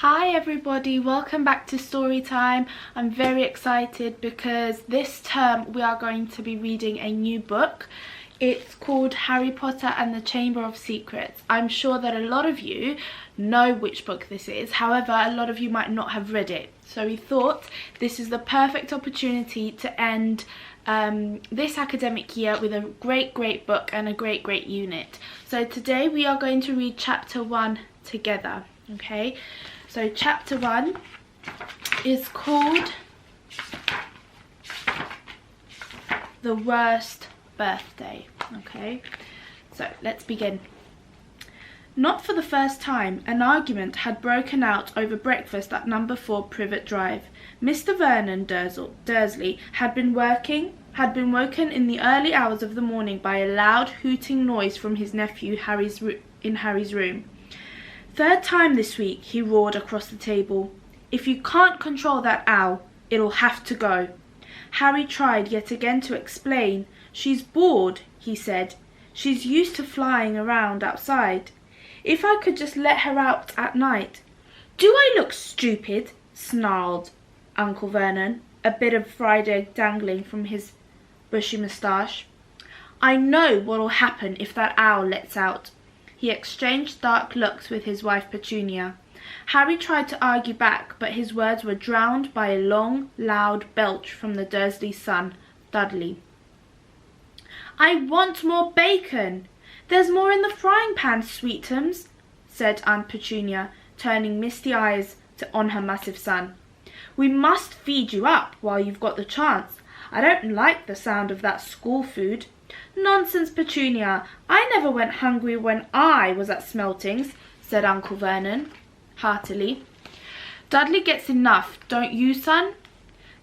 Hi everybody, welcome back to Storytime. I'm very excited because this term we are going to be reading a new book. It's called Harry Potter and the Chamber of Secrets. I'm sure that a lot of you know which book this is, however a lot of you might not have read it. So we thought this is the perfect opportunity to end this academic year with a great book and a great unit. So today we are going to read chapter 1 together, okay? So chapter 1 is called The Worst Birthday, okay? So let's begin. Not for the first time, an argument had broken out over breakfast at number 4 Privet Drive. Mr. Vernon Dursley had been woken in the early hours of the morning by a loud hooting noise from his nephew in Harry's room. "Third time this week," he roared across the table. "If you can't control that owl, it'll have to go." Harry tried yet again to explain. "She's bored," he said. "She's used to flying around outside. If I could just let her out at night." "Do I look stupid?" snarled Uncle Vernon, a bit of fried egg dangling from his bushy moustache. "I know what'll happen if that owl lets out." He exchanged dark looks with his wife Petunia. Harry tried to argue back, but his words were drowned by a long, loud belch from the Dursley son, Dudley. "I want more bacon! There's more in the frying pan, sweetums," said Aunt Petunia, turning misty eyes on her massive son. "We must feed you up while you've got the chance. I don't like the sound of that school food." "Nonsense, Petunia! I never went hungry when I was at Smeltings," said Uncle Vernon, heartily. "Dudley gets enough, don't you, son?"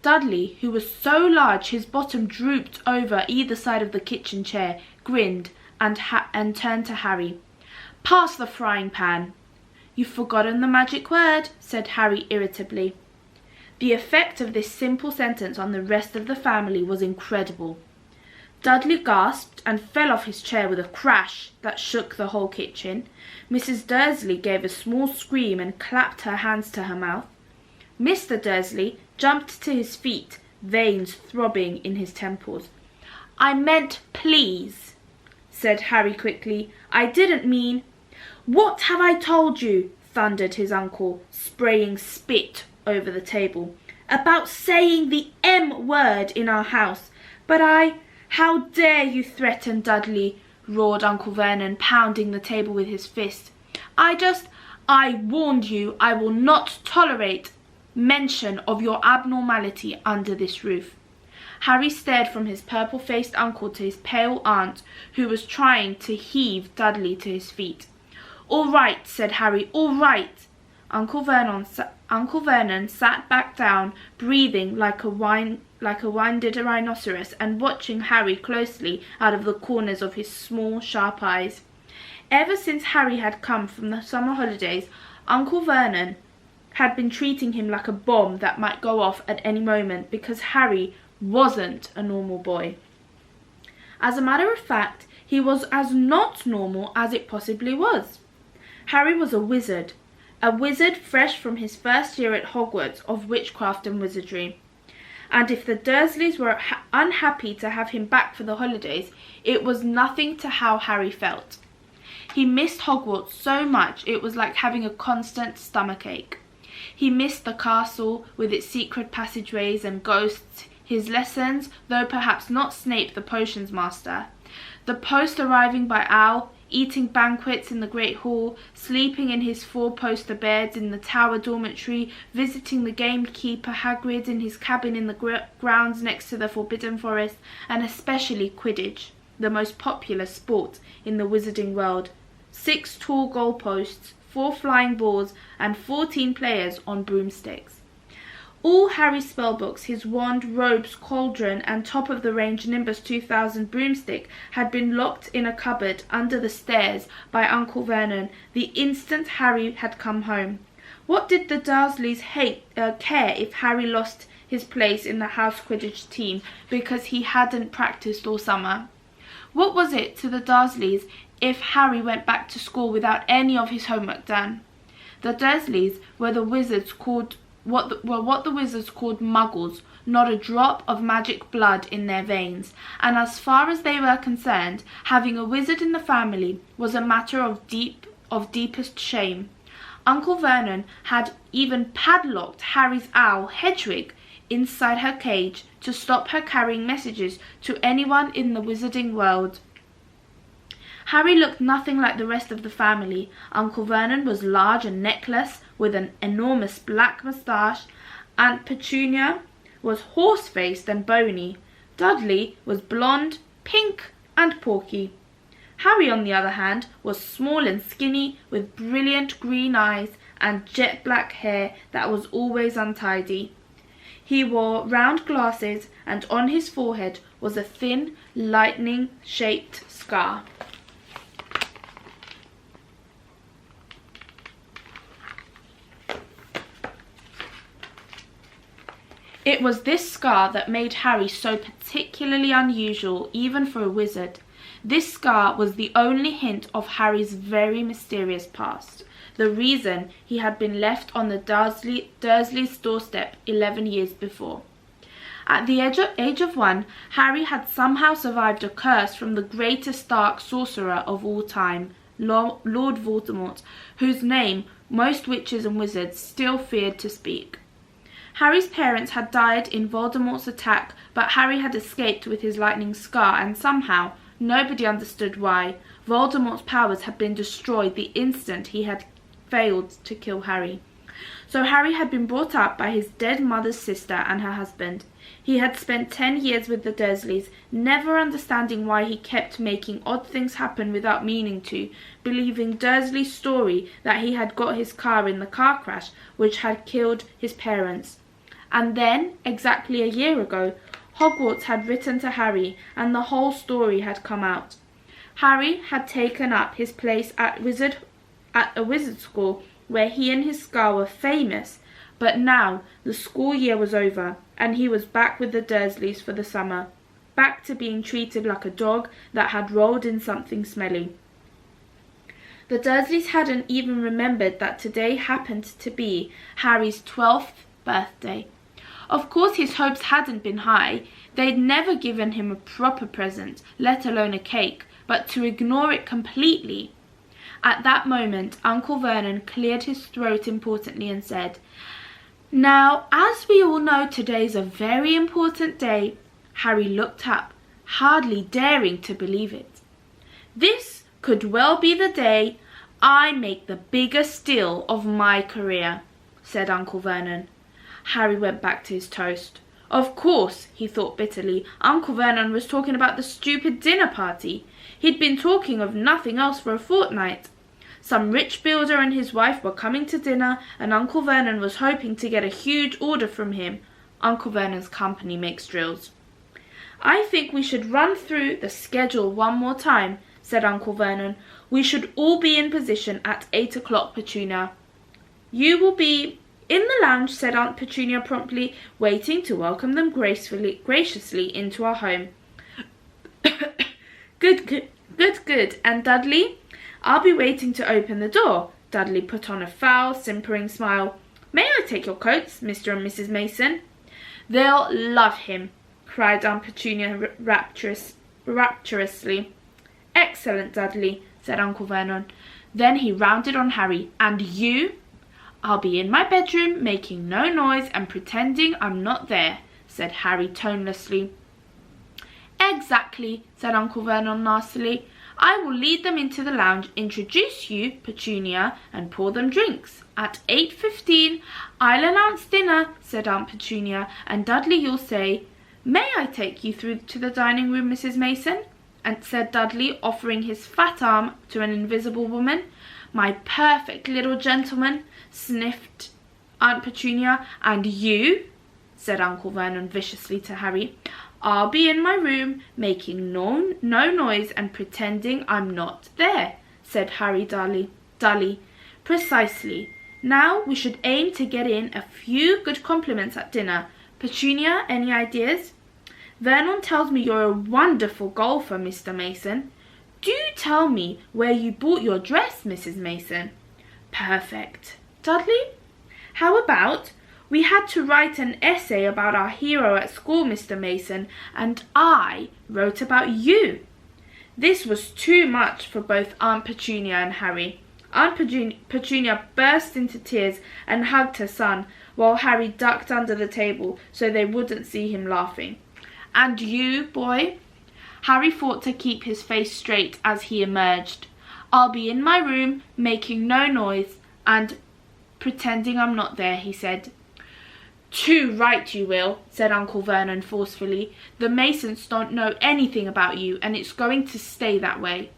Dudley, who was so large his bottom drooped over either side of the kitchen chair, grinned and turned to Harry. "Pass the frying pan." "You've forgotten the magic word," said Harry irritably. The effect of this simple sentence on the rest of the family was incredible. Dudley gasped and fell off his chair with a crash that shook the whole kitchen. Mrs. Dursley gave a small scream and clapped her hands to her mouth. Mr. Dursley jumped to his feet, veins throbbing in his temples. "I meant please," said Harry quickly. "I didn't mean—" "What have I told you?" thundered his uncle, spraying spit over the table. "About saying the M word in our house. But How dare you threaten Dudley?" roared Uncle Vernon, pounding the table with his fist. I warned you I will not tolerate mention of your abnormality under this roof." Harry stared from his purple-faced uncle to his pale aunt, who was trying to heave Dudley to his feet. "All right," said Harry, "all right." Uncle Vernon sat back down, breathing like a winded rhinoceros and watching Harry closely out of the corners of his small, sharp eyes. Ever since Harry had come from the summer holidays, Uncle Vernon had been treating him like a bomb that might go off at any moment because Harry wasn't a normal boy. As a matter of fact, he was as not normal as it possibly was. Harry was a wizard fresh from his first year at Hogwarts of witchcraft and wizardry. And if the Dursleys were unhappy to have him back for the holidays, it was nothing to how Harry felt. He missed Hogwarts so much it was like having a constant stomachache. He missed the castle with its secret passageways and ghosts, his lessons, though perhaps not Snape the potions master, the post arriving by owl, eating banquets in the Great Hall, sleeping in his 4-poster beds in the Tower dormitory, visiting the gamekeeper Hagrid in his cabin in the grounds next to the Forbidden Forest, and especially Quidditch, the most popular sport in the wizarding world. 6 tall goalposts, 4 flying balls, and 14 players on broomsticks. All Harry's spellbooks, his wand, robes, cauldron, and top-of-the-range Nimbus 2000 broomstick had been locked in a cupboard under the stairs by Uncle Vernon the instant Harry had come home. What did the Dursleys care if Harry lost his place in the house Quidditch team because he hadn't practiced all summer? What was it to the Dursleys if Harry went back to school without any of his homework done? The Dursleys were the wizards called what the wizards called muggles, not a drop of magic blood in their veins, and as far as they were concerned, having a wizard in the family was a matter of deepest shame. Uncle Vernon had even padlocked Harry's owl, Hedwig, inside her cage to stop her carrying messages to anyone in the wizarding world. Harry looked nothing like the rest of the family. Uncle Vernon was large and neckless, with an enormous black moustache. Aunt Petunia was horse-faced and bony. Dudley was blonde, pink, and porky. Harry, on the other hand, was small and skinny, with brilliant green eyes and jet-black hair that was always untidy. He wore round glasses, and on his forehead was a thin, lightning-shaped scar. It was this scar that made Harry so particularly unusual, even for a wizard. This scar was the only hint of Harry's very mysterious past, the reason he had been left on the Dursleys' doorstep 11 years before. At the age of 1, Harry had somehow survived a curse from the greatest dark sorcerer of all time, Lord Voldemort, whose name most witches and wizards still feared to speak. Harry's parents had died in Voldemort's attack, but Harry had escaped with his lightning scar, and somehow, nobody understood why, Voldemort's powers had been destroyed the instant he had failed to kill Harry. So Harry had been brought up by his dead mother's sister and her husband. He had spent 10 years with the Dursleys, never understanding why he kept making odd things happen without meaning to, believing Dursley's story that he had got his car in the car crash which had killed his parents. And then, exactly a year ago, Hogwarts had written to Harry, and the whole story had come out. Harry had taken up his place at a wizard school where he and his scar were famous, but now the school year was over, and he was back with the Dursleys for the summer, back to being treated like a dog that had rolled in something smelly. The Dursleys hadn't even remembered that today happened to be Harry's 12th birthday. Of course his hopes hadn't been high. They'd never given him a proper present, let alone a cake, but to ignore it completely. At that moment, Uncle Vernon cleared his throat importantly and said, "Now, as we all know, today's a very important day." Harry looked up, hardly daring to believe it. "This could well be the day I make the biggest deal of my career," said Uncle Vernon. Harry went back to his toast. Of course, he thought bitterly, Uncle Vernon was talking about the stupid dinner party. He'd been talking of nothing else for a fortnight. Some rich builder and his wife were coming to dinner, and Uncle Vernon was hoping to get a huge order from him. Uncle Vernon's company makes drills. "I think we should run through the schedule one more time," said Uncle Vernon. "We should all be in position at 8 o'clock, Petunia." "You will be in the lounge," said Aunt Petunia promptly, waiting to welcome them graciously into our home. Good. And Dudley? "I'll be waiting to open the door." Dudley put on a foul, simpering smile. "May I take your coats, Mr. and Mrs. Mason?" "They'll love him," cried Aunt Petunia rapturously. "Excellent, Dudley," said Uncle Vernon. Then he rounded on Harry. "And you?" "I'll be in my bedroom, making no noise and pretending I'm not there," said Harry tonelessly. "Exactly," said Uncle Vernon nastily. "I will lead them into the lounge, introduce you, Petunia, and pour them drinks. At 8:15, I'll announce dinner," said Aunt Petunia, "and Dudley, you'll say, 'May I take you through to the dining room, Mrs. Mason?' and said Dudley, offering his fat arm to an invisible woman. "My perfect little gentleman," sniffed Aunt Petunia. "And you?" said Uncle Vernon viciously to Harry. "I'll be in my room, making no noise and pretending I'm not there," said Harry dully. "Precisely. Now we should aim to get in a few good compliments at dinner. Petunia, any ideas?" "Vernon tells me you're a wonderful golfer, Mr. Mason." "Do tell me where you bought your dress, Mrs. Mason." "Perfect. Dudley? How about we had to write an essay about our hero at school, Mr. Mason, and I wrote about you. This was too much for both Aunt Petunia and Harry. Aunt Petunia burst into tears and hugged her son, while Harry ducked under the table so they wouldn't see him laughing. And you, boy? Harry fought to keep his face straight as he emerged. I'll be in my room, making no noise, and pretending I'm not there, he said. Too right you will, said Uncle Vernon forcefully. The Masons don't know anything about you, and it's going to stay that way.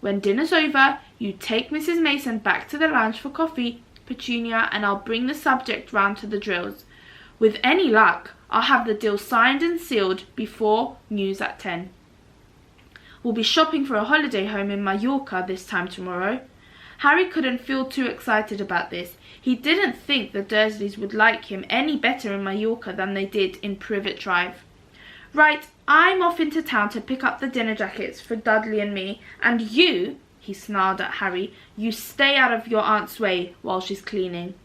When dinner's over, you take Mrs. Mason back to the lounge for coffee, Petunia, and I'll bring the subject round to the drills. With any luck, I'll have the deal signed and sealed before news at 10. We'll be shopping for a holiday home in Mallorca this time tomorrow. Harry couldn't feel too excited about this. He didn't think the Dursleys would like him any better in Mallorca than they did in Privet Drive. Right, I'm off into town to pick up the dinner jackets for Dudley and me, and you, he snarled at Harry, you stay out of your aunt's way while she's cleaning.